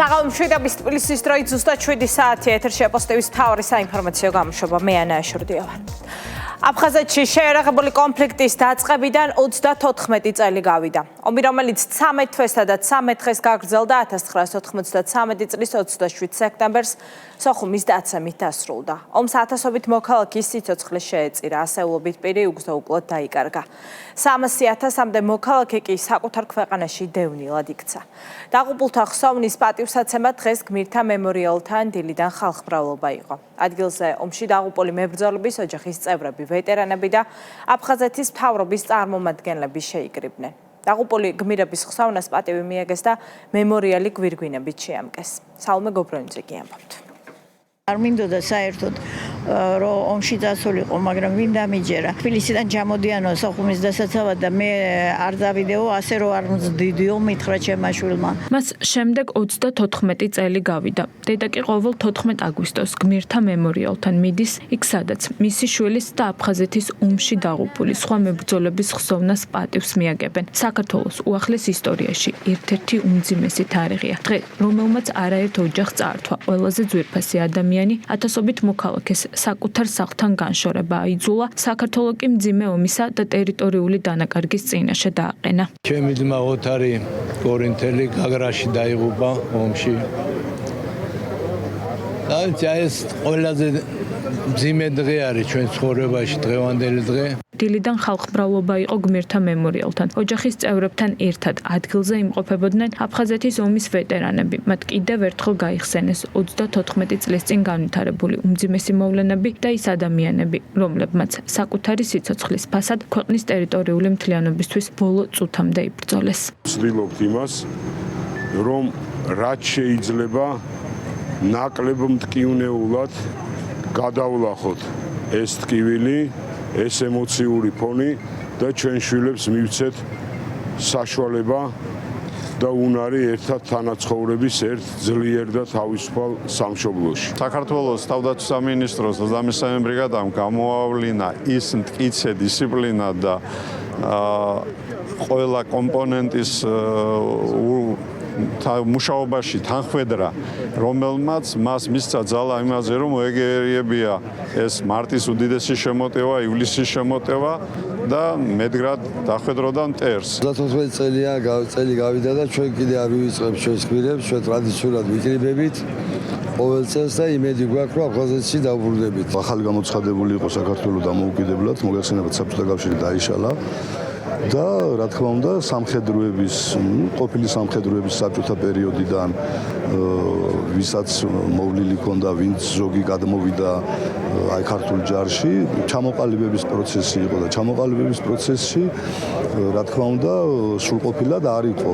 საღამომშვიდ თბილისის დროით ზუსტად 7 საათი ეთერში აპოსტევის მთავარი საინფორმაციო გამოშვება. მე ანა აშურდია ვარ. აფხაზეთში შეერაღებული კონფლიქტის დაწყებიდან 34 წელი გავიდა. ომი, რომელიც 13 თვესა და 13 დღეს გაგრძელდა 1993 წლის 27 სექტემბერს სოხუმის დაცემით დასრულდა. ომს ათასობით მოქალაქის სიცოცხლე შეეწირა, ასეულობით პირი უგზო-უკლოდ დაიკარგა. 300,000-მდე მოქალაქე კი საკუთარ ქვეყანაში დევნილად იქცა. დაღუპულთა ხსოვნის პატივსაცემად დღეს გმირთა მემორიალთან დილიდან ხალხმრავლობა იყო. ადგილზე ომში დაღუპული მებრძოლების ოჯახის წევრები, ვეტერანები და აფხაზეთის მთავრობის წარმომადგენლები შეიკრიბნენ. დაღუპული გმირების ხსოვნას პატივი მიაგეს და მემორიალი გვირგვინებით შეამკეს. საულმე გობრონიძე კი ამბობთ. არ მინდოდა საერთოდ რომ ომში დასულიყო, მაგრამ ვინ დამიჯერა. თბილისიდან ჩამოდიანო სოხუმის დასაცავად და მე არ დავიდეო, ასე რომ არ მძდიდიო, მითხრა ჩემმა შვილმა. მას შემდეგ 34 წელი გავიდა. დედა კი ყოველ 14 აგვისტოს გმირთა მემორიალთან მიდის, იქ სადაც მისი შვილის და აფხაზეთის ომში დაღუპული სხვა მებრძოლების ხსოვნას პატივს მიაგებენ. საქართველოს უახლეს ისტორიაში ერთ-ერთი უმძიმესი თარიღია. დღე, რომელმაც არაერთ ოჯახს წაართვა, ყველაზე ძვირფასი ადამიანი ათასობით მოქალაქეს საკუთარ სახლთან განშორება აიძულა, საქართველო კი მძიმე ომისა და ტერიტორიული დანაკარგის წინაშე დააყენა. ჩემი ძმა ოთარი კორინთელი გაგრაში დაიღუპა ომში. და ეს ყველაზე მძიმე დღე არის ჩვენ ცხოვრებაში, დღევანდელი დღე. დილიდან ხალხმრავლობა იყო გმირთა მემორიალთან. ოჯახის წევრებთან ერთად ადგილზე იმყოფებოდნენ აფხაზეთის ომის ვეტერანები. მათ კიდევ ერთხელ გაიხსენეს 34 წლის წინ განვითარებული უმძიმესი მოვლენები და ის ადამიანები, რომლებმაც საკუთარი სიცოცხლის ფასად ქვეყნის ტერიტორიული მთლიანობისთვის ბოლო წუთამდე იბრძოლეს. ვცდილობთ იმას, რომ რაც შეიძლება ნაკლებ მტკივნეულად გადავლახოთ ეს ტკივილი, ეს ემოციური ფონი და ჩვენ შვილებს მივცეთ საშუალება და უნარი ერთად თანაცხოვრების ერთ ძლიერ და თავისუფალ სამშობლოში. საქართველოს თავდაცვის სამინისტროს 23 ბრიგადამ გამოავლინა ის მტკიცე დისციპლინა და ყველა კომპონენტის მუშაობაში თანხმედრა, რომელმაც მას მისცა ძალა იმაზე, რომ მოეგერიებია ეს მარტის უდიდესი შემოტევა, ივლისის შემოტევა და მედგრად დახვედროდა მტერს. 34 წელი გავიდა და ჩვენ კიდე არ ვივიწყებთ ჩვენს გმირებს, ჩვენ ტრადიციულად ვიკრიბებით ყოველ წელს და იმედი გვაქვს, რომ აფხაზეთში დავბრუნდებით. ახალი გამოცხადებული იყო საქართველოს დამოუკიდებლად, მოგეხსენებათ საბჭოთა კავშირი დაიშალა. და რა თქმა უნდა ყოფილი სამხედროების საბჭოთა პერიოდიდან ვისაც მოვლილი ჰქონდა, ვინც ზოგი გადმოვიდა აი ქართულ ჯარში, ჩამოყალიბების პროცესი იყო და ჩამოყალიბების პროცესში რა თქმა უნდა სრულყოფილად არ იყო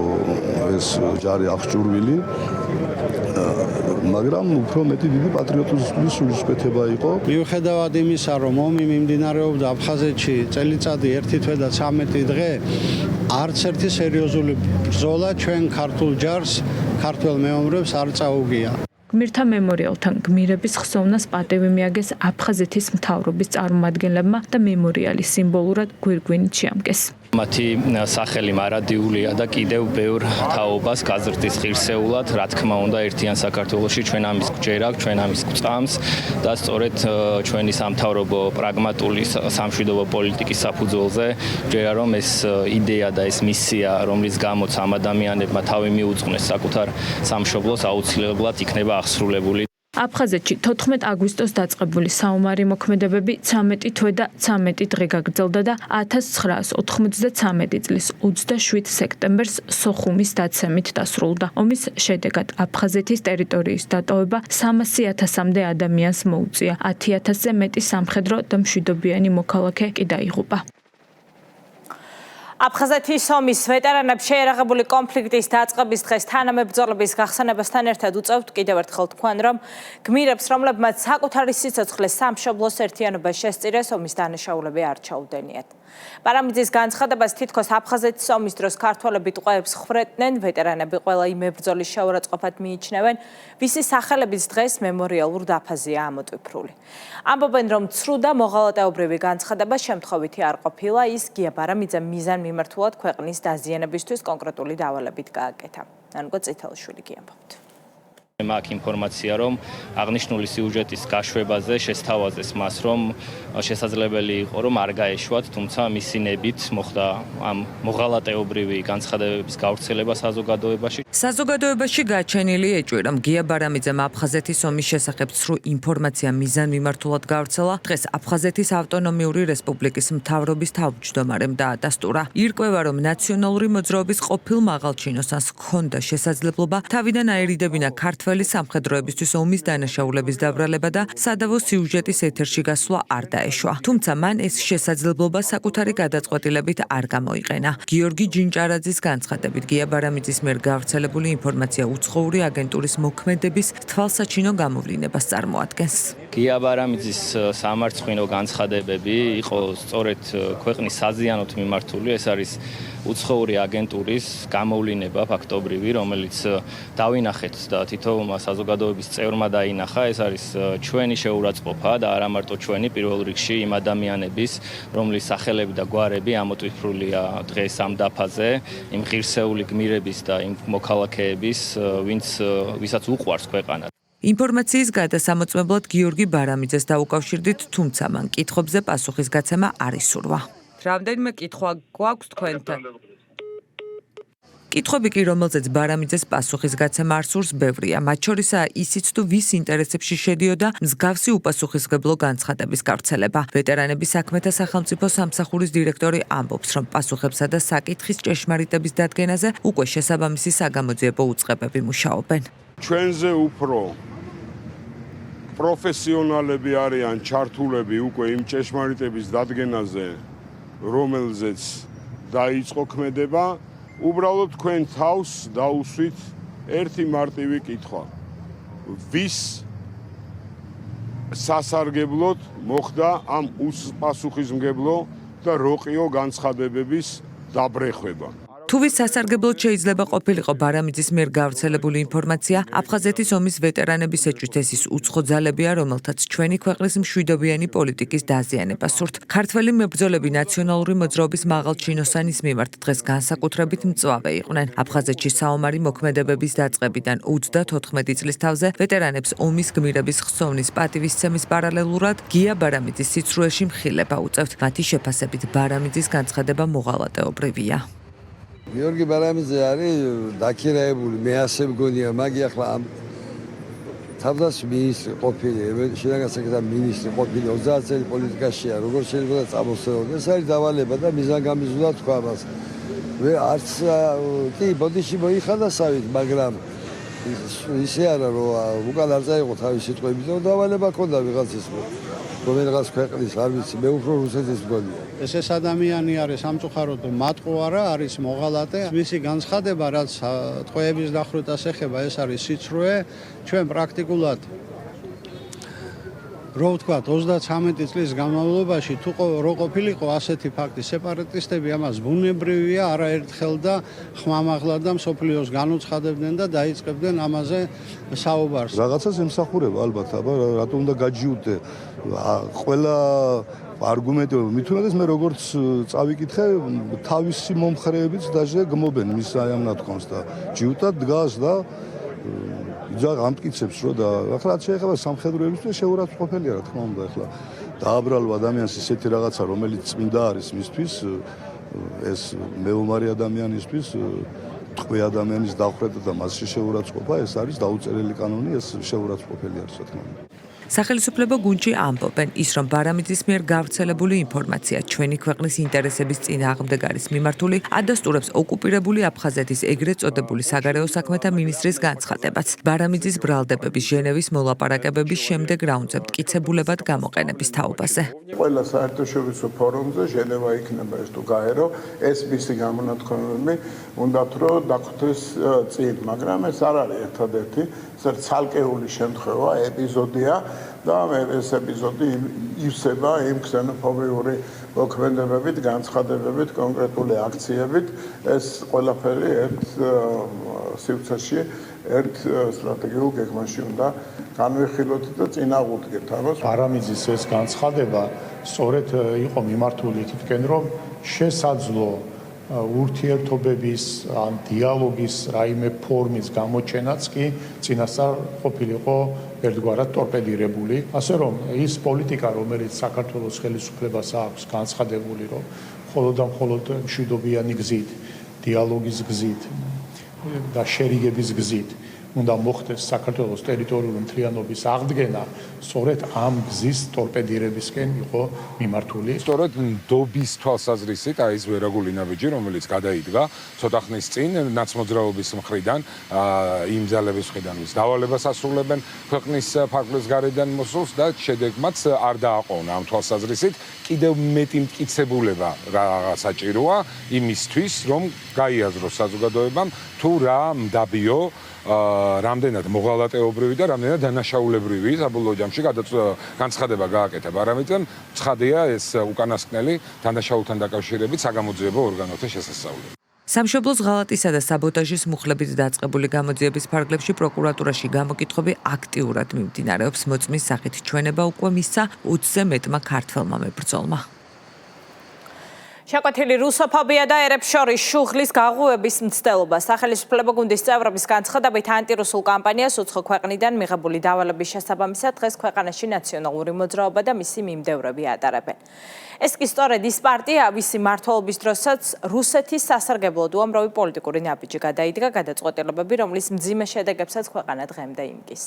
ეს ჯარი აღჭურვილი, მაგრამ უფრო მეტი დიდი პატრიოტიზმის სულისკვეთება იყო. მიუხედავად იმისა, რომ ომი მიმდინარეობდა აფხაზეთში წელიწადი 1 თვე და 13 დღე, არც ერთი სერიოზული ბრძოლა ჩვენ ქართულ ჯარს, ქართველ მეომრებს არ წაუგია. გმირთა მემორიალთან გმირების ხსოვნას პატივი მიაგეს აფხაზეთის მთავრობის წარმომადგენლებმა და მემორიალი სიმბოლურად გვირგვინით შეამკეს. მათი სახელი მარადიულია და კიდევ ბევრ თაობას გაზრდის ღირსეულად, რა თქმა უნდა, ერთიან საქართველოში ჩვენ ამის გვჯერაგ, ჩვენ ამის გვწამს და სწორედ ჩვენი სამთავრობო პრაგმატული სამშვიდობო პოლიტიკის საფუძველზე ჯერა რომ ეს იდეა და ეს მისია, რომლის გამოც ამ ადამიანებმა თავი მიუძღვნეს საკუთარ სამშობლოს, აუცილებლად იქნება აღსრულებული. აფხაზეთში 14 აგვისტოს დაწყებული საომარი მოქმედებები 13 თვე და 13 დღე გაგრძელდა და 1993 წლის 27 სექტემბერს სოხუმის დაცემით დასრულდა. ომის შედეგად აფხაზეთის ტერიტორიის დატოვება 300,000-მდე ადამიანს მოუწია. 10,000-ზე მეტი სამხედრო და მშვიდობიანი მოქალაქე კი დაიღუპა. აფხაზეთის ომის ვეტერანებს შეერაღებული კონფლიქტის დაწყების დღეს თანამებრძოლების გახსენებასთან ერთად უწევთ კიდევ ერთხელ თქვენ, რომ გმირებს, რომლებმაც საკუთარი სიცოცხლეს სამშობლოს ერთიანობას შესწირეს, ომის დანაშაულები არ ჩაუდენიათ. პარამიძის განცხადებას თითქოს აფხაზეთის ომის დროს ქართველები ტყვეებს ხვრეთდნენ, ვეტერანები ყველა იმ მებრძოლის შეურაცხყოფად მიიჩნევენ, ვისი სახელების დღეს მემორიალურ დაფაზია ამოტვიფრული. ამბობენ, რომ ცრუ და მოღალატეობრივი განცხადება შემთხვევითი არ ყოფილა, ის გია პარამიძემ მიზან მიმართულად ქვეყნის დაზიანებისთვის კონკრეტული დავალებით გააკეთა. ნანუკო წითელშვილი კი ამბობთ. მაქვს ინფორმაცია, რომ აღნიშნული სიუჟეტის გაშვებაზე შესთავაზეს მას, რომ შესაძლებელი იყო, რომ არ გაეშვათ, თუმცა მისი ნებით მოხდა ამ მოღალატეობრივი განცხადებების გავრცელება საზოგადოებაში. საზოგადოებაში გაჩენილი ეჭვი, რომ გია ბარამიძემ აფხაზეთის ომის შესახებ ცრუ ინფორმაცია მიზანმიმართულად გავრცელა, დღეს აფხაზეთის ავტონომიური რესპუბლიკის მთავრობის თავმჯდომარემ დაადასტურა. ირკვევა, რომ ნაციონალური მოძრაობის ყოფილ მაღალჩინოსანს ჰქონდა შესაძლებლობა თავიდან აერიდებინა ქართველი სამხედროებისთვის ომის დანაშაულების დაბრალება და სადავო სიუჟეტის ეთერში გასვლა არ დაეშვა. თუმცა მან ეს შესაძლებლობა საკუთარი გადაწყვეტილებით არ გამოიყენა. გიორგი ჯინჭარაძის განცხადებით, გია ბარამიძის მიერ გავრცელებული ინფორმაცია უცხოური აგენტურის მოქმედების თვალსაჩინო გამოვლინებას წარმოადგენს. გია ბარამიძის სამარცხვინო განცხადებები იყო სწორედ ქვეყნის საზიანოთ მიმართული, ეს არის უცხოური აგენტურის გამოვლინება ფაქტობრივი, რომელიც დავინახეთ და თითოეულ საზოგადოების წევრმა დაინახა, ეს არის ჩვენი შეურაცხყოფა და არა მარტო ჩვენი, პირველ რიგში იმ ადამიანების, რომლის სახელები და გვარები ამოტვიფრულია დღეს ამ დაფაზე, იმ ღირსეული გმირების და იმ მოქალაქეების, ვისაც უყვარს ქვეყანა. ინფორმაციის გადასამოწმებლად გიორგი ბარამიძეს დაუკავშირდით, თუმცა მან კითხვებზე პასუხის გაცემა არ ისურვა. რამდენიმე კითხვა გვაქვს თქვენთან? კითხვები კი, რომელზეც ბარამიძეს პასუხის გაცემა არ სურს, ბევრია. მათ შორისაა ისიც, თუ ვის ინტერესებში შედიოდა მსგავსი უპასუხისმგებლო განცხადების გავრცელება. ვეტერანების საქმეთა სახელმწიფო სამსახურის დირექტორი ამბობს, რომ პასუხებსა და საკითხის ჭეშმარიტების დადგენაზე უკვე შესაბამისი საგამოძიებო უწყებები მუშაობენ. ჩვენზე უფრო პროფესიონალები არიან ჩართულები უკვე იმ ჭეშმარიტების დადგენაზე, რომელზეც დაიწყო ქმედება, უბრალოდ თქვენ თავს დაუსვით ერთი მარტივი კითხვა. ვის სასარგებლოდ მოხდა ამ უპასუხისმგებლო და როყიო განცხადებების დაბრეხვება? თუ ვის სასარგებლოდ შეიძლება ყოფილიყო ბარამიძის მიერ გავრცელებული ინფორმაცია, აფხაზეთის ომის ვეტერანების ეჭვით ეს ის უცხო ძალებია, რომელთაც ჩვენი ქვეყნის მშვიდობიანი პოლიტიკის დაზიანება სურთ. ქართველი მებრძოლები ნაციონალური მოძრაობის მაღალჩინოსანის მიმართ დღეს განსაკუთრებით მწვავე იყვნენ. აფხაზეთში საომარი მოქმედებების დაწყებიდან 34 წლის თავზე ვეტერანებს ომის გმირების ხსოვნის პატივისცემის პარალელურად გია ბარამიძის სიცრუეში მხილება უწევთ. მათი შეფასებით ბარამიძის განცხადება მოღალატეობრივია. გიორგი ბარამიძე არის დაქირავებული, მე ასე მგონია, მაგი ახლა ამ თავდაცვის მინისტრი ყოფილი, შინაგან საქმეთა მინისტრი ყოფილი 30 წელი პოლიტიკაშია, როგორ შეიძლება წამოსწრებოდეს, ეს არის დავალება და მიზანგამიზნულად თქვა მას. არც კი ბოდიში მოიხადასავით, მაგრამ ისე არა რომ უკან არ წაიღო თავის სიტყვებით და დავალება ქონდა ვიღაცის რომელიღაც ქვეყნის, არ ვიცი, მე უფრო რუსეთის მგონია. ეს ადამიანი არის სამწუხაროდ მატყუ არა, არის მოღალატე. მისი განცხადება, რაც ტყვეების დახვრეტას ეხება, ეს არის სიცრუე. ჩვენ პრაქტიკულად რო ვთქვათ 33 წლის განმავლობაში თუ რო ყოფილიყო ასეთი ფაქტი, სეპარატისტები ამას ბუნებრივია არაერთხელ და ხმამაღლა და მსოფლიოს განუცხადებდნენ და დაიწყებდნენ ამაზე საუბარს. რაღაცას ემსახურება ალბათ, აბა რატომ უნდა გაჯიუდე ყველა არგუმენტი, მithumedes მე როგორც წავიკითხე, თავისი მომხრეებიც დაჟე გმობენ მის ამ ნათქვამს და ჯიუტად დგას და ამტკიცებს რომ და ახლა რაც შეეხება სამხედროებისთვის შეურაცხყოფელია რა თქმა უნდა ახლა დააბრალვა ადამიანს ისეთი რაღაცა რომელიც წმინდა არის მისთვის ეს მეომარი ადამიანისთვის ტყვე ადამიანის დახვრეტა და მასში შეურაცხყოფა ეს არის დაუწერელი კანონი ეს შეურაცხყოფელი არის რა თქმა უნდა სახელმწიფო გუნდში ამბობენ ის რომ ბარამიძის მიერ გავრცელებული ინფორმაცია ჩვენი ქვეყნის ინტერესების წინააღმდეგ არის მიმართული ადასტურებს ოკუპირებული აფხაზეთის ეგრეთ წოდებული საგარეო საქმეთა მინისტრის განცხადებას ბარამიძის ბრალდებების ჟენევის მოლაპარაკებების შემდეგ რაუნდზე მტკიცებულებად გამოყენების თაობაზე ყველა საერთაშორისო ფორუმზე ჟენევა იქნება ეს თუ გაერო ეს მისი გამონათქვამები უნდათ რომ დაგხვდეს წინ მაგრამ ეს არ არის ერთადერთი ცალკეული შემთხვევა ეპიზოდია და ეს ეპიზოდი ივსება იმ ქსენოფობიური მოქმედებებით, განცხადებებით, კონკრეტული აქციებით. ეს ყველაფერი ერთ სივრცეში, ერთ სტრატეგიულ გეგმაში უნდა განვიხილოთ და წინააღმდეგეთ ამას. ბარამიძის ეს განცხადება სწორედ იყო მიმართული თითქენ რომ შესაძლო ურთიერთობების ან დიალოგის რაიმე ფორმის გამოჩენაც კი წინასწარ ყოფილიყო ერთგვარად ტორპედირებული. ასე რომ ის პოლიტიკა, რომელიც საქართველოს ხელისუფლებას აქვს განცხადებული, რომ მხოლოდ და მხოლოდ მშვიდობიანი გზით, დიალოგის გზით და შერიგების გზით უნდა მოხდეს საქართველოს ტერიტორიული მთლიანობის აღდგენა, სწორედ ამ გზის ტორპედირებისკენ იყო მიმართული. სწორედ ნდობის თვალსაზრისით აი ეს ვერაგული ნაბიჯი, რომელიც გადაიდგა ცოტა ხნის წინ ნაცმოძრაობის მხრიდან, იმ ძალების მხრიდან, ვის დავალებას ასრულებენ ქვეყნის ფარგლის გარედან მოსულს და შედეგმაც არ დააყოვნა ამ თვალსაზრისით. კიდევ მეტი მტკიცებულება რა საჭიროა იმისთვის, რომ გაიაზროს საზოგადოებამ თუ რა მდაბიო რამდენად მოღალატეობრივი და რამდენად დანაშაულებრივი საბოლოო ჯამში განცხადება გააკეთა პარლამენტამ. ცხადია ეს უკანასკნელი დანაშაულთან დაკავშირებით საგამოძიებო ორგანოთა შესასწავლელი. სამშობლოს ღალატისა და საბოტაჟის მუხლებით დაწყებული გამოძიების ფარგლებში პროკურატურაში გამოკითხვები აქტიურად მიმდინარეობს. მოწმის სახით ჩვენება უკვე მისცა 20-ზე მეტმა ქართველმა მებრძოლმა. შეკვეთილი რუსოფობია და ერებს შორის შუღლის გაღუების მცდელობა. სახელმწიფო გუნდის წევრების განცხადებით ანტირუსულ კამპანიას უცხო ქვეყნიდან მიღებული დავალების შესაბამისად დღეს ქვეყანაში ნაციონალური მოძრაობა და მისი მიმდევრები ატარებენ. ეს კი სწორედ ის პარტია, ვისი მმართველობის დროსაც რუსეთის სასარგებლოდ უამრავი პოლიტიკური ნაბიჯი გადაიდგა, გადაწყვეტილებები, რომლის მძიმე შედეგებსაც ქვეყანა დღემდე იმკის.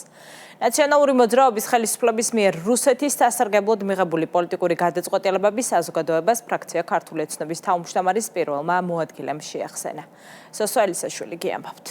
ნაციონალური მოძრაობის ხელისუფლების მიერ რუსეთის სასარგებლოდ მიღებული პოლიტიკური გადაწყვეტილებები საზოგადოებას ფრაქცია ქართული ოცნების თავმჯდომარის პირველმა მოადგილემ შეახსენა. სოსო ელისაშვილი გიამბობთ.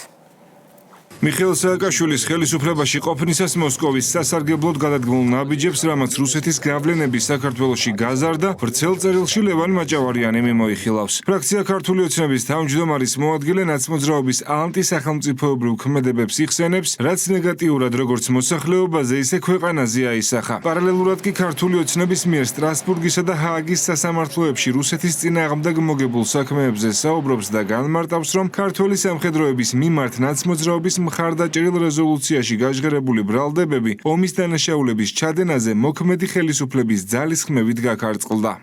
მიხეილ სააკაშვილის ხელისუფლებაში ყოფნისას მოსკოვის სასარგებლოდ გადადგმულ ნაბიჯებს, რამაც რუსეთის გავლენები საქართველოში გაზარდა, ვრცელ წერილში ლევან მაჭავარიანი მიმოიხილავს. ფრაქცია ქართული ოცნების თავმჯდომარის მოადგილე ნაცმოძრაობის ანტისახელმწიფოებრივ ქმედებებს იხსენებს, რაც ნეგატიურად როგორც მოსახლეობაზე, ისე ქვეყანაზე აისახა. პარალელურად კი ქართული ოცნების მიერ სტრასბურგისა და ჰააგის სასამართლოებში რუსეთის წინააღმდეგ მოგებულ საქმეებზე საუბრობს და განმარტავს, რომ ქართული სამხედროების მიმართ ნაცმოძრაობის მხარდაჭერილ რეზოლუციაში გაჟღერებული ბრალდებები ომის დანაშაულების ჩადენაზე მოქმედი ხელისუფლების ძალისხმევით გაქარწყლდა.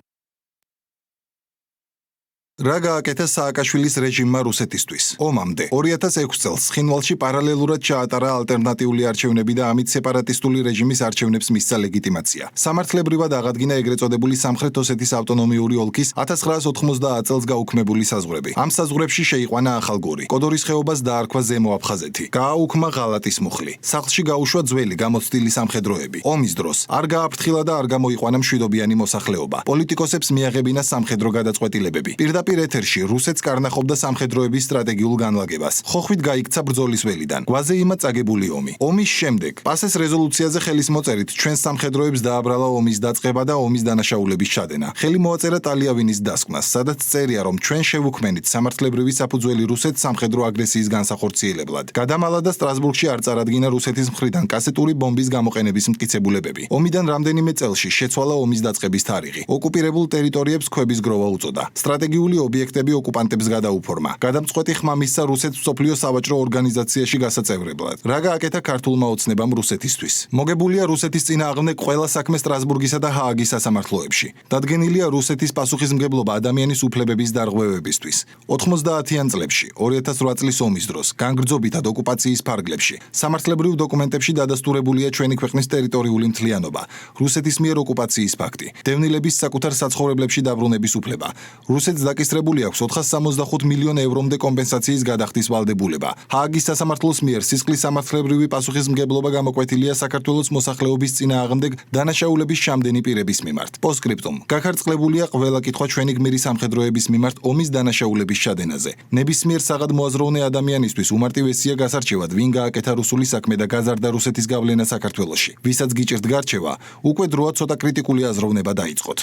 რა გააკეთა სააკაშვილის რეჟიმმა რუსეთისთვის? ომამდე 2006 წელს ცხინვალში პარალელურად ჩაატარა ალტერნატიული არჩევნები და ამით სეპარატისტული რეჟიმის არჩევნებს მისცა ლეგიტიმაცია. სამართლებრივად აღადგინა ეგრეთ წოდებული სამხრეთ ოსეთის ავტონომიური ოლქის 1990 წელს გაუქმებული საზღვრები. ამ საზღვრებში შეიყვანა ახალგორი. კოდორის ხეობას დაარქვა ზემო აფხაზეთი. გააუქმა ღალატის მუხლი. სახლში გაუშვა ძველი გამოცდილი სამხედროები. ომის დროს არ გააფრთხილა და არ გამოიყვანა მშვიდობიანი მოსახლეობა. პოლიტიკოსებს მიაღებინა სამხედრო გადაწყვეტილებები. პირდაპირ ეთერში რუსეთს კარნახობდა სამხედროების სტრატეგიულ განლაგებას. ხოხვით გაიქცა ბრძოლის ველიდან. გვაზე იმად წაგებული ომი. ომის შემდეგ პასეს რეზოლუციაზე ხელის მოწერით ჩვენს სამხედროებს დააბრალა ომის დაწყება და ომის დანაშაულების ჩადენა. ხელი მოაწერა ტალიავინის დასკვნას, სადაც წერია, რომ ჩვენ შევუქმნით სამართლებრივი საფუძველი რუსეთს სამხედრო აგრესიის განსახორციელებლად. გადამალა და სტრასბურგში არ წარადგინა რუსეთის მხრიდან კასეტური ბომბის გამოყენების მტკიცებულებები. ომიდან რამდენიმე წელში შეცვალა ომის დაწყების თარიღი. ოკუპირებულ ტერიტორიებს ქვების გროვა უწოდა. სტრატეგიული ობიექტები ოკუპანტებს გადაუფორმა. გადამწყვეტი ხმა მისცა რუსეთს მსოფლიო სავაჭრო ორგანიზაციაში გასაწევრებლად. რა გააკეთა ქართულმა ოცნებამ რუსეთისთვის? მოგებულია რუსეთის წინააღმდეგ ყველა საქმე სტრასბურგისა და ჰააგის სასამართლოებში. დადგენილია რუსეთის პასუხისმგებლობა ადამიანის უფლებების დარღვევებისთვის. 90-იან წლებში, 2008 წლის ომის დროს, განგრძობითად ოკუპაციის ფარგლებში, სამართლებრივ დოკუმენტებში დადასტურებულია ჩვენი ქვეყნის ტერიტორიული მთლიანობა, რუსეთის მიერ ოკუპაციის ფაქტი, დევნილების საკუთარ საცხოვრებლებში დაბრუნების უფლება. რუსეთს დაკისრებული აქვს 465 მილიონ ევრომდე კომპენსაციის გადახდის ვალდებულება. ჰააგის სასამართლოს მიერ სისხლის სამართლებრივი პასუხისმგებლობა გამოკვეთილია საქართველოს მოსახლეობის წინააღმდეგ დანაშაულების შამდენი პირების მიმართ. პოსტსკრიპტუმ. გაქარწყლებულია ყველა კითხვა ჩვენი გმირი სამხედროების მიმართ ომის დანაშაულების ჩადენაზე. ნებისმიერ საღად მოაზროვნე ადამიანისთვის უმარტივესია გასარჩევად, ვინ გააკეთა რუსული საქმე და გაზარდა რუსეთის გავლენა საქართველოში. ვისაც გიჭირთ გარჩევა, უკვე დროა ცოტა კრიტიკული აზროვნება დაიწყოთ.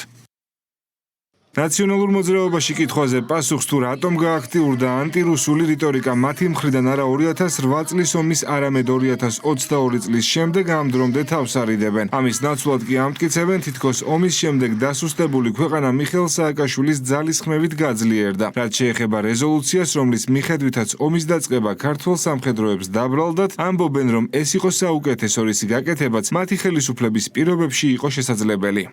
ნაციონალურ მოძრაობაში კითხვაზე პასუხს თუ რატომ გააქტიურდა ანტირუსული რიტორიკა მათი მხრიდან არა 2008 წლის ომის, არამედ 2022 წლის შემდეგ ამ დრომდე თავს არიდებენ. ამის ნაცვლად კი ამტკიცებენ, თითქოს ომის შემდეგ დასუსტებული ქვეყანა მიხეილ სააკაშვილის ძალისხმევით გაძლიერდა. რაც შეეხება რეზოლუციას, რომლის მიხედვითაც ომის დაწყება ქართულ სამხედროებს დაბრალდათ, ამბობენ, რომ ეს იყო საუკეთესო რისი გაკეთებაც მათი ხელისუფლების პირობებში იყო შესაძლებელი.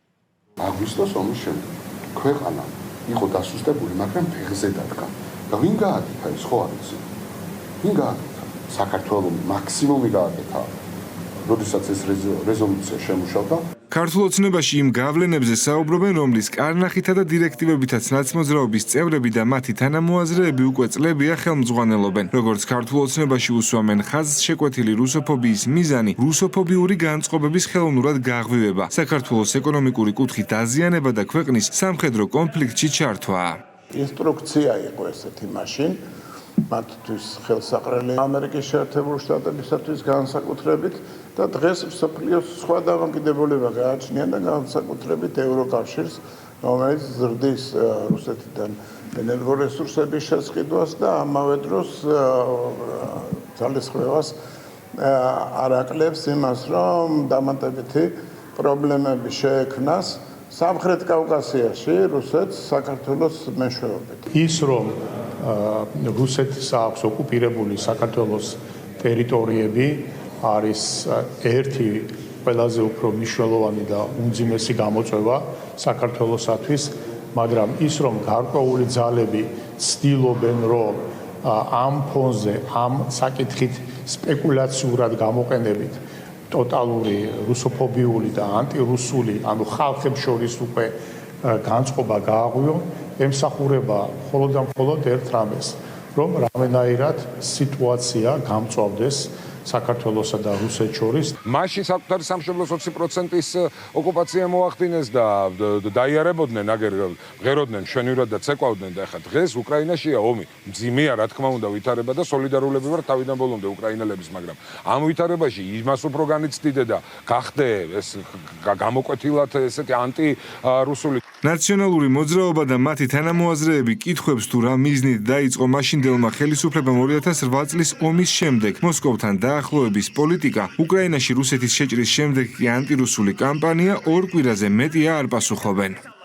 აგვისტოს ომის შემდეგ ქვეყანა იყო დასუსტებული, მაგრამ ფეხზე დადგა. და ვინ გააკეთა ეს ხო არ იცი? ვინ გააკეთა? საქართველოს მაქსიმუმი გააკეთა. როდესაც ეს რეზოლუცია შემუშავდა. ქართულ ოცნებაში იმ გავლენებზე საუბრობენ, რომლის კარნახითა და დირექტივებითაც ნაცმოძრაობის წევრები და მათი თანამოაზრეები უკვე წლებია ხელმძღვანელობენ. როგორც ქართულ ოცნებაში უსვამენ ხაზს შეკვეთილი რუსოფობიის მიზანი, რუსოფობიური განწყობების ხელოვნურად გაღვივება, საქართველოს ეკონომიკური კუთხით დაზიანება და ქვეყნის სამხედრო კონფლიქტში ჩართვა. ინსტრუქცია იყო ესეთი მაშინ მათთვის ხელსაყრელი ამერიკის შეერთებული შტატებისათვის განსაკუთრებით და დღეს მსოფლიოს სხვა დამოკიდებულება გააჩნია და განსაკუთრებით ევროკავშირს, რომელიც ზრდის რუსეთიდან ენერგორესურსების შესყიდვას და ამავე დროს ძალისხმევას არ აკლებს იმას, რომ დამატებითი პრობლემები შეექმნას სამხრეთ კავკასიაში რუსეთს საქართველოს მეშვეობით. ის რომ რუსეთს აქვს ოკუპირებული საქართველოს ტერიტორიები არის ერთი ყველაზე უფრო მნიშვნელოვანი და უმძიმესი გამოწვევა საქართველოსათვის, მაგრამ ის რომ გარკვეული ძალები ცდილობენ რომ ამ ფონზე, ამ საკითხით სპეკულაციურად გამოყენებით ტოტალური რუსოფობიული და ანტირუსული, ანუ ხალხებს შორის უკვე განწყობა გააღვიო, ემსახურება მხოლოდ და მხოლოდ ერთ რამეს, რომ რამენაირად სიტუაცია გამწვავდეს საქართველოსა და რუსეთს შორის. მაშინ საკუთარი სამშობლოს 20%-ის ოკუპაცია მოახდინეს და დაიარებოდნენ, აგერ ღეროდნენ, მშვენივრად და ცეკვავდნენ და ახლა დღეს უკრაინაშია ომი. მძიმეა, რა თქმა უნდა, ვითარება და სოლიდარულები ვარ თავიდან ბოლომდე უკრაინელების, მაგრამ ამ ვითარებაში იმას უფრო განიცდიდე და გახდე ეს გამოკვეთილად ესეთი ანტირუსული ნაციონალური მოძრაობა და მათი თანამოაზრეები კითხვებს თუ რა მიზნით დაიწყო მაშინდელმა ხელისუფლებამ 2008 წლის ომის შემდეგ მოსკოვთან დაახლოების პოლიტიკა, უკრაინაში რუსეთის შეჭრის შემდეგ კი ანტირუსული კამპანია ორ კვირაზე მეტია არ პასუხობენ.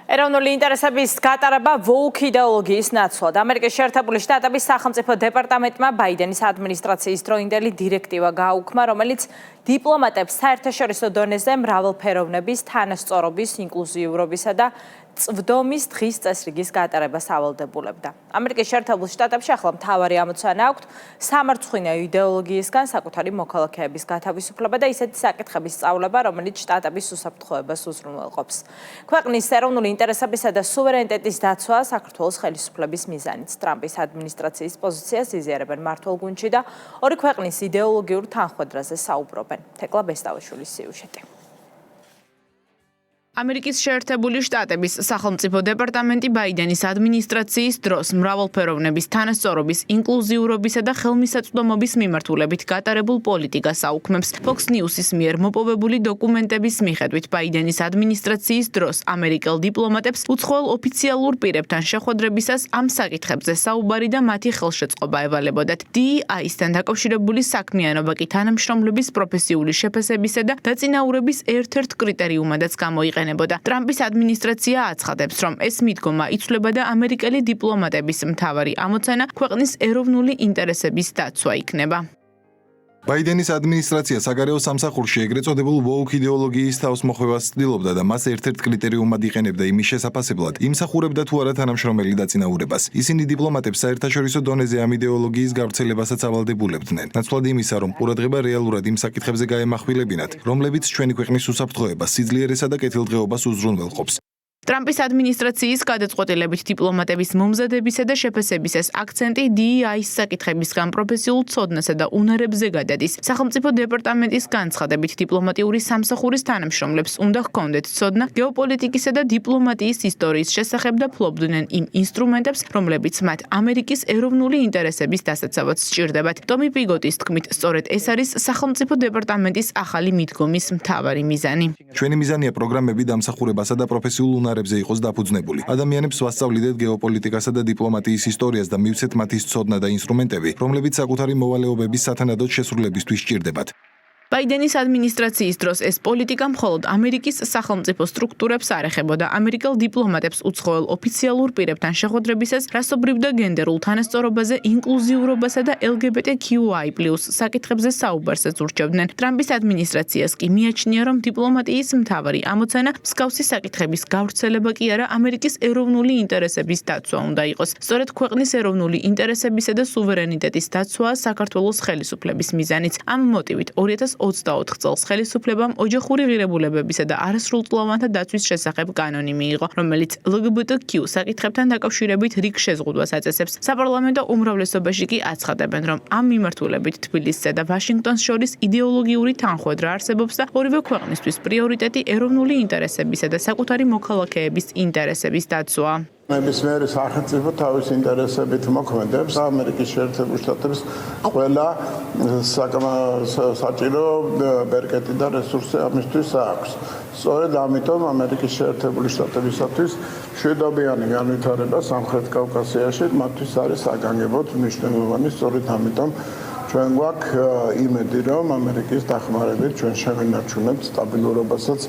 ეროვნული ინტერესების გატარება ვოუკ იდეოლოგიის ნაცვლად. ამერიკის შეერთებული შტატების სახელმწიფო დეპარტამენტმა ბაიდენის ადმინისტრაციის დროინდელი დირექტივა გააუქმა, რომელიც დიპლომატებს საერთაშორისო დონეზე მრავალფეროვნების, თანასწორობის, ინკლუზიურობისა და წვდომის დღის წესრიგის გატარებას ავალდებულებდა. ამერიკის შეერთებულ შტატებში ახლა მთავარი ამოცანა აქვთ სამარცხვინო იდეოლოგიისგან საკუთარი მოქალაქეების გათავისუფლება და ისეთი საკითხების სწავლება, რომელიც შტატების უსაფრთხოებას უზრუნველყოფს. ქვეყნის ეროვნული ინტერესებისა და სუვერენიტეტის დაცვა საქართველოს ხელისუფლების მიზანით. ტრამპის ადმინისტრაციის პოზიციას იზიარებენ მმართველ გუნდში და ორი ქვეყნის იდეოლოგიურ თანხმედრაზე საუბრობენ. თეკლა ბესტავაშვილის სიუჟეტი. ამერიკის შეერთებული შტატების სახელმწიფო დეპარტამენტი ბაიდენის ადმინისტრაციის დროს მრავალფეროვნების, თანასწორობის, ინკლუზიურობისა და ხელმისაწვდომობის მიმართულებით გატარებულ პოლიტიკას აუქმებს. Fox News-ის მიერ მოპოვებული დოკუმენტების მიხედვით ბაიდენის ადმინისტრაციის დროს ამერიკელ დიპლომატებს უცხოელ ოფიციალურ პირებთან შეხვედრებისას ამ საკითხებზე საუბარი და მათი ხელშეწყობა ევალებოდათ. DEI-სთან დაკავშირებული საქმიანობა კი თანამშრომლების პროფესიული შეფასებისა და დაწინაურების ერთ-ერთ კრიტერიუმადაც გამოიყენება. ტრამპის ადმინისტრაცია აცხადებს, რომ ეს მიდგომა იცვლება და ამერიკელი დიპლომატების მთავარი ამოცანა ქვეყნის ეროვნული ინტერესების დაცვა იქნება. ბაიდენის ადმინისტრაცია საგარეო სამსახურში ეგრეთ წოდებულ ვოუკ იდეოლოგიის თავსმოხვევას ცდილობდა და მას ერთ-ერთ კრიტერიუმად იყენებდა იმის შესაფასებლად, იმსახურებდა თუ არა თანამშრომელი დაწინაურებას. ისინი დიპლომატებს საერთაშორისო დონეზე ამ იდეოლოგიის გავრცელებასაც ავალდებულებდნენ. ნაცვლად იმისა, რომ ყურადღება რეალურად იმ საკითხებზე გაემახვილებინათ, რომლებიც ჩვენი ქვეყნის უსაფრთხოებას, სიძლიერესა და კეთილდღეობას უზრუნველყოფს. ტრამპის ადმინისტრაციის გადაწყვეტილებით დიპლომატების მომზადებისა და შეფასებისას აქცენტი DEI-ის საკითხებისგან პროფესიულ ცოდნასა და უნარებზე გადადის. სახელმწიფო დეპარტამენტის განცხადებით დიპლომატიური სამსახურის თანამშრომლებს უნდა ჰქონდეთ ცოდნა გეოპოლიტიკისა და დიპლომატიის ისტორიის შესახებ და ფლობდნენ იმ ინსტრუმენტებს, რომლებიც მათ ამერიკის ეროვნული ინტერესების დასაცავად სჭირდებათ. ტომი პიგოტის თქმით, სწორედ ეს არის სახელმწიფო დეპარტამენტის ახალი მიდგომის მთავარი მიზანი. ჩვენი მიზანია პროგრამები დამსახურებასა და პროფესიულ უნარებზე იყოს დაფუძნებული. ადამიანებს ვასწავლიდეთ გეოპოლიტიკასა და დიპლომატიის ისტორიას და მივცეთ მათი ცოდნა და ინსტრუმენტები, რომლებიც საკუთარი მოვალეობების სათანადოდ შესრულებისთვის სჭირდებათ. ბაიდენის ადმინისტრაციის დროს ეს პოლიტიკა მხოლოდ ამერიკის სახელმწიფო სტრუქტურებს არ ეხებოდა. ამერიკელ დიპლომატებს უცხოელ ოფიციალურ პირებთან შეხვედრებისას რასობრივ და გენდერულ თანასწორობაზე, ინკლუზიურობასა და LGBTQI+ საკითხებზე საუბარსაც ურჩევდნენ. ტრამპის ადმინისტრაციას კი მიაჩნია, რომ დიპლომატიის მთავარი ამოცანა მსგავსი საკითხების გავრცელება კი არა, ამერიკის ეროვნული ინტერესების დაცვა უნდა იყოს. სწორედ ქვეყნის ეროვნული ინტერესებისა და სუვერენიტეტის დაცვაა საქართველოს ხელისუფლების მიზანიც. ამ მოტივით 2024 წელს ხელისუფლებამ ოჯახური ღირებულებებისა და არასრულწლოვანთა დაცვის შესახებ კანონი მიიღო, რომელიც LGBTQ საკითხებთან დაკავშირებით რიგ შეზღუდვას აწესებს. საპარლამენტო უმრავლესობაში კი აცხადებენ, რომ ამ მიმართულებით თბილისსა და ვაშინგტონს შორის იდეოლოგიური თანხმოვანია არსებობს და ორივე ქვეყნისთვის პრიორიტეტი ეროვნული ინტერესებისა და საკუთარი მოქალაქეების ინტერესების დაცვაა. ნებისმიერი სახელმწიფო თავის ინტერესებით მოქმედებს. ამერიკის შეერთებული შტატების ყველა საჭირო ბერკეტი და რესურსი ამისთვის აქვს. სწორედ ამიტომ ამერიკის შეერთებული შტატებისათვის მშვიდობიანი განვითარება სამხრეთ კავკასიაში მათთვის არის საგანგებოდ მნიშვნელოვანი. სწორედ ამიტომ ჩვენ გვაქვს იმედი, რომ ამერიკის დახმარებით ჩვენ შევინარჩუნებთ სტაბილურობასაც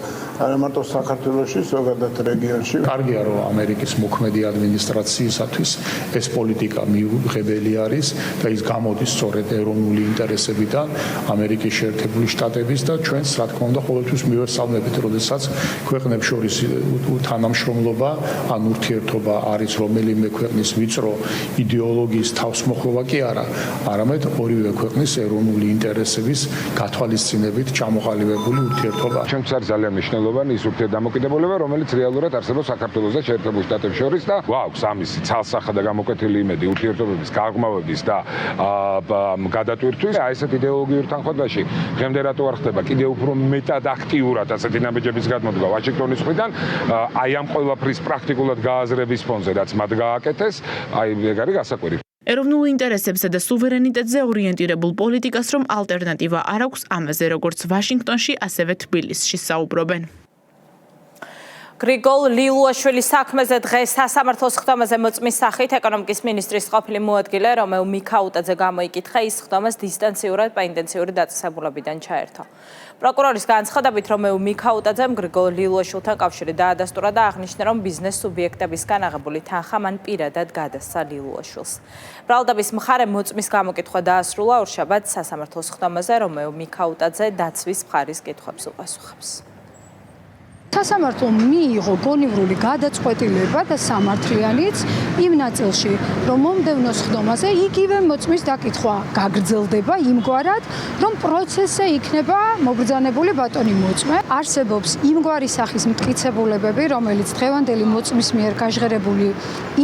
არა მარტო საქართველოში, ზოგადად რეგიონში. კარგია, რომ ამერიკის მოქმედი ადმინისტრაციისათვის ეს პოლიტიკა მიუღებელი არის და ის გამოდის სწორედ ეროვნული ინტერესებიდან, ამერიკის შეერთებული შტატების და ჩვენს, რა თქმა უნდა, ყოველთვის მივესალმებით, როდესაც ქვეყნებს შორის თანამშრომლობა ან ურთიერთობა არის რომელიმე ქვეყნის ვიწრო იდეოლოგიის თავსმოხვევა კი არა, არამედ ორივე ქვეყნის ეროვნული ინტერესების გათვალისწინებით ჩამოყალიბებული ურთიერთობა. ჩვენთვის არის ძალიან მნიშვნელოვანი ის ურთიერთდამოკიდებულება, რომელიც რეალურად არსებობს საქართველოს და შეერთებულ შტატებს შორის და გვაქვს ამისი ცალსახა და გამოკვეთილი იმედი ურთიერთობების გაღრმავების და გადატვირთვის. აი ესეთ იდეოლოგიურ თანხმობაში დღემდე რატო არ ხდება კიდევ უფრო მეტად აქტიურად ასეთი ნაბიჯების გადმოდგა ვაშინგტონის მხრიდან, აი ამ ყველაფრის პრაქტიკულად გააზრების ფონზე, რაც მათ გააკეთეს, აი ეგ არის გასაკვირი. ეროვნულ ინტერესებსა და სუვერენიტეტზე ორიენტირებულ პოლიტიკას რომ ალტერნატივა არ აქვს, ამაზე როგორც ვაშინგტონში, ასევე თბილისში საუბრობენ. გრიგოლ ლილუაშვილის საქმეზე დღეს სასამართლოს ხდომაზე მოწმის სახით ეკონომიკის მინისტრის ყოფილი მოადგილე რომეო მიქაუტაძე გამოიკითხა, ის ხდომას დისტანციურად პაინტენსიური დაწესებულებიდან ჩაერთო. პროკურორის განცხადებით რომეო მიქაუტაძემ გრიგოლ ლილუაშვილთან კავშირი დაადასტურა და აღნიშნა, რომ ბიზნეს სუბიექტებისგან აღებული თანხა მან პირადად გადასცა ლილუაშვილს. ბრალდების მხარემ მოწმის გამოკითხვა დაასრულა ორშაბათს სასამართლოს ხდომაზე რომეო მიქაუტაძე დაცვის მხარის კითხვებს უპასუხებს. სასამართლომ მიიღო გონივრული გადაწყვეტილება და სამართლიანიც იმ ნაწილში, რომ მომდევნო სხდომაზე იგივე მოწმის დაკითხვა გაგრძელდება იმგვარად, რომ პროცესზე იქნება მობრძანებული ბატონი მოწმე. არსებობს იმგვარი სახის მტკიცებულებები, რომელიც დღევანდელი მოწმის მიერ გაჟღერებული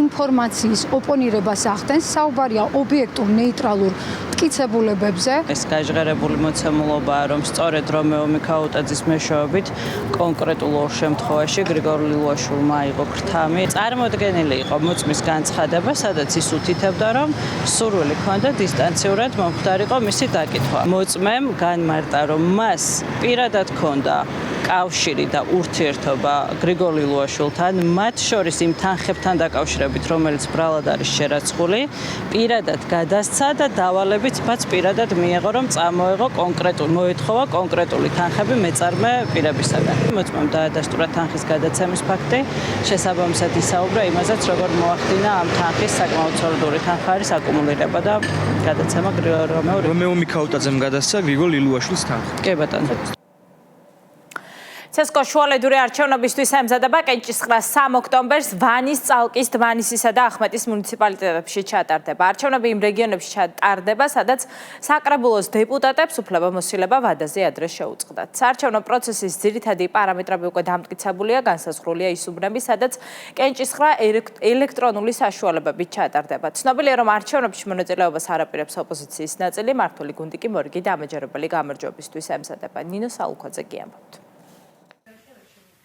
ინფორმაციის ოპონირებას ახდენს. საუბარია ობიექტურ ნეიტრალურ მტკიცებულებებზე. ეს გაჟღერებული მოცემულობაა, რომ სწორედ რომეო მიქაუტაძის მეშვეობით კონკრეტულ ორ შემთხვევაში გრიგოლ ლილუაშვილმა აიღო ქრთამი. წარმოდგენილი იყო მოწმის განცხადება, სადაც ის უთითებდა, რომ სურვილი ჰქონდა დისტანციურად მომხდარიყო მისი დაკითხვა. მოწმემ განმარტა, რომ მას პირადად ჰქონდა კავშირი და ურთიერთობა გრიგოლ ლილუაშვილთან, მათ შორის იმ თანხებთან დაკავშირებით, რომელიც ბრალად არის შერაცხული, პირადად გადასცა და დავალებით მათ პირადად მიიღო, რომ წამოეღო მოეთხოვა კონკრეტული თანხები მეწარმე პირებისაგან. მოწმემ დაადასტურა თანხის გადაცემის ფაქტი, შესაბამისად ისაუბრა იმაზეც, როგორ მოახდინა ამ თანხის საკმაოდ სოლიდური თანხა არის აკუმულირება და გადაცემა რომეო მიქაუტაძემ გადასცა გრიგოლ ლილუაშვილის თანხი. კი ბატონო. ცესკო შუალედური არჩევნებისთვის ემზადება კენჭისყრა 3 ოქტომბერს ვანის, წალკის, დმანისისა და ახმეტის მუნიციპალიტეტებში ჩატარდება. არჩევნები იმ რეგიონებში ჩატარდება, სადაც საკრებულოს დეპუტატებს უფლებამოსილება ვადაზე ადრე შეუწყდათ. საარჩევნო პროცესის ძირითადი პარამეტრები უკვე დამტკიცებულია, განსაზღვრულია ის უბნები, სადაც კენჭისყრა ელექტრონული საშუალებებით ჩატარდება. ცნობილია, რომ არჩევნებში მონაწილეობას არაპირებს ოპოზიციის ნაწილი, მართული გუნდი კი მორიგი დამაჯერებელი გამარჯვებისთვის ემზადება. ნინო საულქვაძე კი ამბობთ.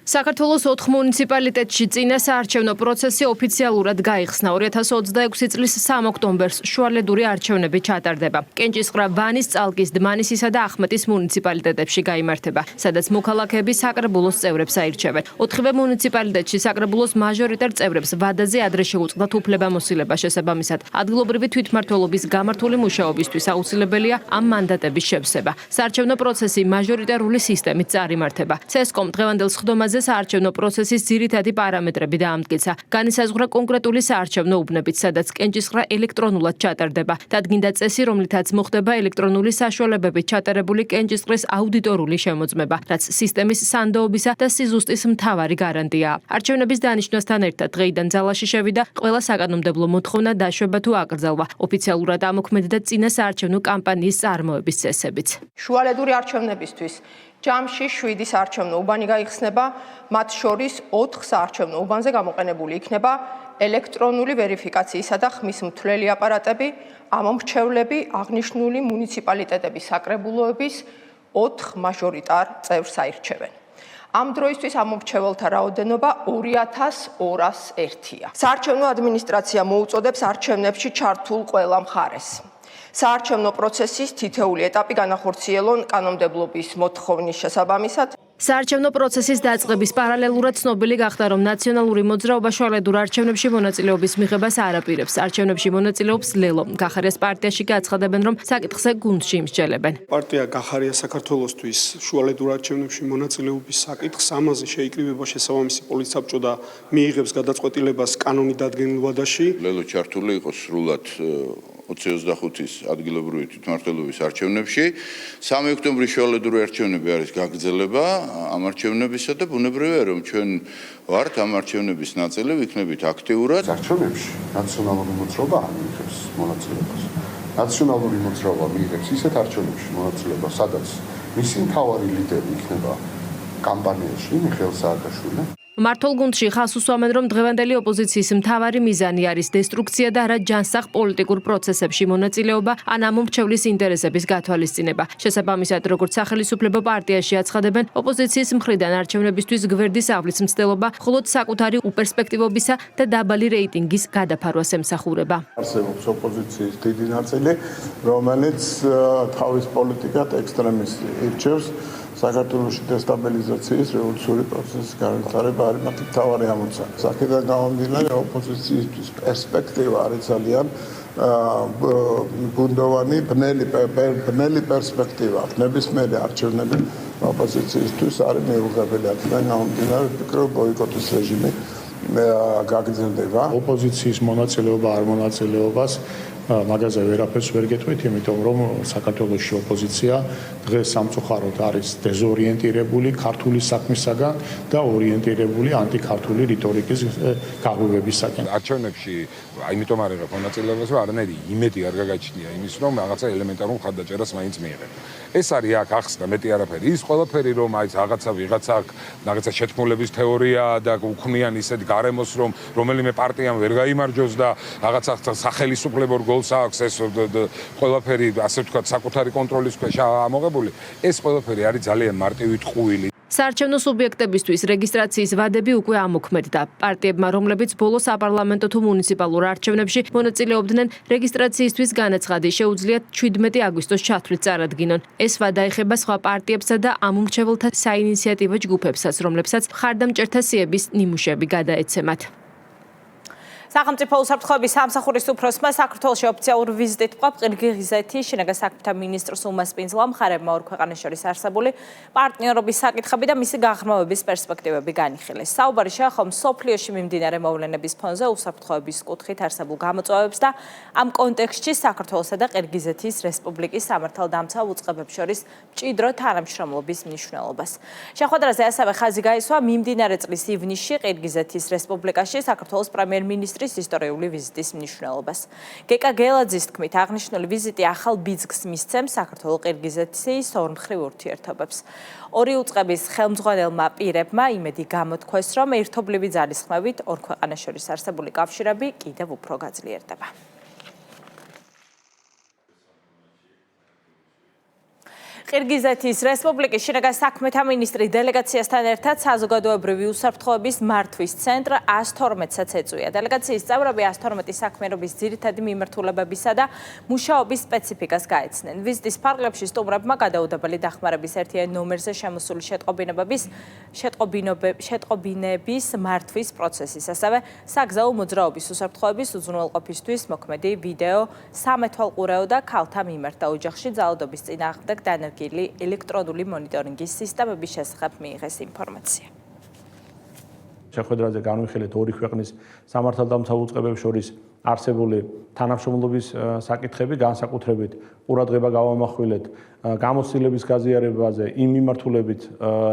საქართველოს 4 მუნიციპალიტეტში წინა საარჩევნო პროცესი ოფიციალურად გაიხსნა. 2026 წლის 3 ოქტომბერს შუალედური არჩევნები ჩატარდება. კენჭისყრა, ვანის, წალკის, დმანისისა და ახმეტის მუნიციპალიტეტებში გაიმართება, სადაც მოქალაქეები საკრებულოს წევრებს აირჩევენ. 4-ვე მუნიციპალიტეტში საკრებულოს მაჟორიტარ წევრებს ვადაზე ადრე შეუწყდათ უფლებამოსილება შესაბამისად. ადგილობრივი თვითმმართველობის გამართული მუშაობისთვის აუცილებელია ამ მანდატების შევსება. საარჩევნო პროცესი მაჟორიტარული სისტემით წარიმართება. CESCOM დღევანდელ სხდომაზე საარჩევნო პროცესის ძირითადი პარამეტრები დაამტკიცა. განისაზღვრა კონკრეტული საარჩევნო უბნებით, სადაც კენჭისყრა ელექტრონულად ჩატარდება. დადგინდა წესი, რომლითაც მოხდება ელექტრონული საშუალებებით ჩატარებული კენჭისყრის აუდიტორული შემოწმება, რაც სისტემის სანდოობისა და სიზუსტის მთავარი გარანტიაა. არჩევნების დანიშნვასთან ერთად დღეიდან ძალაში შევიდა ყველა საკანონმდებლო მოთხოვნა დაშვება თუ აკრძალვა, ოფიციალურად ამოქმედდა წინა საარჩევნო კამპანიის წარმოების წესებიც. შუალედური არჩევნებისთვის ჯამში 7 საარჩევნო უბანი გაიხსნება, მათ შორის 4 საარჩევნო უბანზე გამოყენებული იქნება ელექტრონული ვერიფიკაციისა და ხმის მთლელი აპარატები, ამომრჩევლები აღნიშნული მუნიციპალიტეტების საკრებულოების 4 მაჟორიტარ წევრს აირჩევენ. ამ დროისთვის ამომრჩეველთა რაოდენობა 2201-ია. საარჩევნო ადმინისტრაცია მოუწოდებს არჩევნებში ჩართულ ყველა მხარეს. საარჩევნო პროცესის თითეული ეტაპი განახორციელონ კანონმდებლობის მოთხოვნის შესაბამისად. საარჩევნო პროცესის დაწყების პარალელურად ცნობილი გახდა, რომ ნაციონალური მოძრაობა შუალედურ არჩევნებში მონაწილეობის მიღებას არ აპირებს. არჩევნებში მონაწილეობს ლელო. გახარიას პარტიაში გააცხადებენ, რომ საკითხზე გუნდში იმსჯელებენ. პარტია გახარია საქართველოსთვის შუალედურ არჩევნებში მონაწილეობის საკითხს, ამაზე შეიკრიბება შესაბამისი პოლიცსაბჭო და მიიღებს გადაწყვეტილებას კანონი დადგენილ ვადაში. ლელო ჩართული იყო სრულად 25-ის ადგილობრივი თვითმმართველობის არჩევნებში. 3 ოქტომბრის შუალედური არჩევნები არის გაგრძელება ამ არჩევნებისა და ბუნებრივია, რომ ჩვენ ვართ ამ არჩევნების ნაწილი, ვიქნებით აქტიურად. არჩევნებში ნაციონალური მოძრაობა მიიღებს მონაწილეობას. ნაციონალური მოძრაობა მიიღებს ისეთ არჩევნებში მონაწილეობას, სადაც მისი მთავარი ლიდერი იქნება კამპანიაში მიხეილ სააკაშვილი. მართულ გუნდში ხაზს უსვამენ, რომ დღევანდელი ოპოზიციის მთავარი მიზანი არის დესტრუქცია და არა ჯანსაღ პოლიტიკურ პროცესებში მონაწილეობა ან ამომრჩევლის ინტერესების გათვალისწინება. შესაბამისად, როგორც სახელისუფლებო პარტიაში აცხადებენ, ოპოზიციის მხრიდან არჩევნებისთვის გვერდის ავლის მცდელობა მხოლოდ საკუთარი უპერსპექტივობისა და დაბალი რეიტინგის გადაფარვას ემსახურება. არსებობს ოპოზიციის დიდი ნაწილი, რომელიც თავის პოლიტიკად ექსტრემისტი ირჩევს. საქართველოში დესტაბილიზაციის რევოლუციური პროცესის განვითარება არის მათი მთავარი ამოცანა. აქედან გამომდინარე, ოპოზიციისთვის პერსპექტივა არის ძალიან ბუნდოვანი, ბნელი პერსპექტივა. ნებისმიერი არჩევნები ოპოზიციისთვის არის მიუღებელი. აქედან გამომდინარე, ვფიქრობ, ბოიკოტის რეჟიმი გაგრძელდება. ოპოზიციის მონაწილეობა არ მონაწილეობას მაგაზე ვერაფერს ვერ გეტყვით, იმიტომ რომ საქართველოში ოპოზიცია დღეს სამწუხაროდ არის დეზორიენტირებული ქართული საქმისაგან და ორიენტირებული ანტიქართული რიტორიკის გაღვივებისაკენ. არჩევნებში იმიტომ არ იღებ მონაწილეობას, რომ არანაირი იმედი არ გაგაჩნია იმის, რომ რაღაცა ელემენტარულ მხარდაჭერას მაინც მიიღებ. ეს არის აქ ახსნა მეტი არაფერი. ის ყველაფერი რომ აი რაღაცა ვიღაცა აქ რაღაცა შეთქმულების თეორია და უქმნიან ისეთ გარემოს, რომ რომელიმე პარტიამ ვერ გაიმარჯვოს და რაღაცა სახელისუფლებო გოლს აქვს ეს ყველაფერი ასე ვთქვათ საკუთარი კონტროლის ქვეშ ამოღებული. ეს ყველაფერი არის ძალიან მარტივი ტყუილი. საარჩევნო სუბიექტებისთვის რეგისტრაციის ვადები უკვე ამოქმედდა. პარტიებმა, რომლებიც ბოლო საპარლამენტო თუ მუნიციპალურ არჩევნებში მონაწილეობდნენ, რეგისტრაციისთვის განაცხადი შეუძლიათ 17 აგვისტოს ჩათვლით წარადგინონ. ეს ვადა ეხება სხვა პარტიებსა და ამომრჩეველთა საინიციატივო ჯგუფებსაც, რომლებსაც მხარდამჭერთა სიების ნიმუშები გადაეცემათ. სახელმწიფო უსაფრთხოების სამსახურის უფროსმა საქართველოში ოფიციალურ ვიზიტით ყვა ყირგიზეთის შინაგან საქმეთა მინისტრს უმასპინძლა მხარეებმა ორ ქვეყანას შორის არსებული პარტნიორობის საკითხები და მისი გაღრმავების პერსპექტივები განიხილეს. საუბარი შეეხო მსოფლიოში მიმდინარე მოვლენების ფონზე უსაფრთხოების კუთხით არსებულ გამოწვევებს და ამ კონტექსტში საქართველოსა და ყირგიზეთის რესპუბლიკის სამართალდამცავ უწყებებს შორის მჭიდრო თანამშრომლობის მნიშვნელობას. შეხვედრაზე ასევე ხაზი გაისვა მიმდინარე წლის ივნისში ყირგიზეთის რესპუბლიკაში საქართველოს პრემიერ-მინისტრის ისტორიული ვიზიტის მნიშვნელობას. გეკა გელაძის თქმით, აღნიშნული ვიზიტი ახალ ბიძგს მისცემს საქართველო-ყირგიზეთის ორმხრივ ურთიერთობებს. ორი უწყების ხელმძღვანელმა პირებმა იმედი გამოთქვეს, რომ ერთობლივი ძალისხმევით ორ ქვეყანას შორის არსებული კავშირები კიდევ უფრო გაძლიერდება. ყირგიზეთის რესპუბლიკის შინაგან საქმეთა მინისტრი დელეგაციასთან ერთად საზოგადოებრივი უსაფრთხოების მართვის ცენტრ 112-საც ეწვია. დელეგაციის წევრები 112 საქმიანობის ძირითადი მიმართულებებისა და მუშაობის სპეციფიკას გაეცნენ. ვიზიტის ფარგლებში სტუმრებმა გადაუდებელი დახმარების ერთიან ნომერზე შემოსული შეტყობინების მართვის პროცესის, ასევე საგზაო მოძრაობის უსაფრთხოების უზრუნველყოფისთვის მოქმედი ვიდეო სამეთვალყურეო და ქალთა მიმართ და ოჯახში ძალადობის წინააღმდეგ დანერგილი ელექტრონული მონიტორინგის სისტემების შესახებ მიიღეს ინფორმაცია. შეხვედრაზე განვიხილეთ ორი ქვეყნის სამართალდამცავ უწყებებს შორის არსებული თანამშრომლობის საკითხები, განსაკუთრებით ყურადღება გავამახვილეთ გამოცდილების გაზიარებაზე იმ მიმართულებით,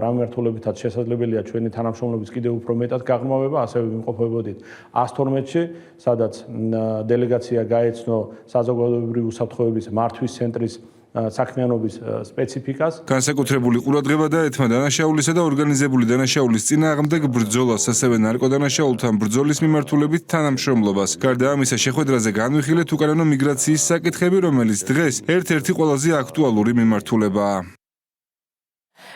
რა მიმართულებითაც შესაძლებელია ჩვენი თანამშრომლობის კიდევ უფრო მეტად გაღრმავება, ასევე ვიმყოფებოდით 112-ში, სადაც დელეგაცია გაეცნო საზოგადოებრივი უსაფრთხოების მართვის ცენტრის საქმიანობის სპეციფიკას. განსაკუთრებული ყურადღება დაეთმო დანაშაულისა და ორგანიზებული დანაშაულის წინააღმდეგ ბრძოლას, ასევე ნარკოდანაშაულთან ბრძოლის მიმართულებით თანამშრომლობას. გარდა ამისა, შეხვედრაზე განვიხილეთ უკანონო მიგრაციის საკითხები, რომელიც დღეს ერთ-ერთი ყველაზე აქტუალური მიმართულებაა.